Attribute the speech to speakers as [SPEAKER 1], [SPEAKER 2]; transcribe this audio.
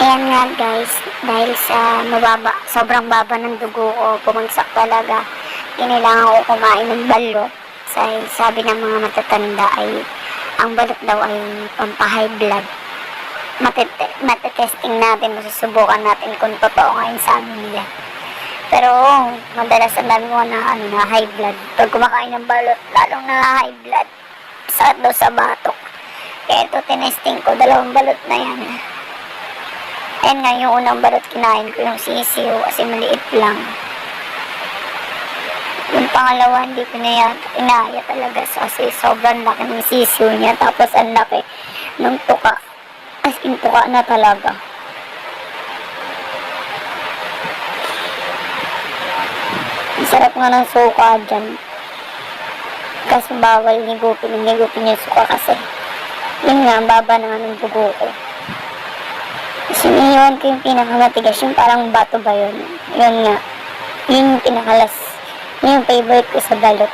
[SPEAKER 1] Ayan nga guys, dahil sa sobrang baba ng dugo ko, bumagsak talaga. Kailangan ko kumain ng balot. Sabi ng mga matatanda ay, ang balot daw ay pampahay blood. Matetesting natin, masusubukan natin kung totoo ngayon sa amin nila. Pero madalas ang dami ko na high blood. Pag kumakain ng balot, lalong na high blood. Sakit daw sa batok. Kaya ito tinesting ko, 2 balot na yan. Ayan nga, yung unang balot kinain ko yung sisiw kasi maliit lang. Yung pangalawa, hindi ko na inaya talaga kasi sobrang laki ng sisiw niya. Tapos ang laki ng tuka. As in, tuka na talaga. Ang sarap nga ng suka dyan. Kasi bawal higupin yung suka kasi yun nga, baba na ng dugo ko. Siniwan ko yung pinakamatigas, yung parang bato ba yun? Yun nga, yun yung pinakalas. Yun yung favorite ko sa balot.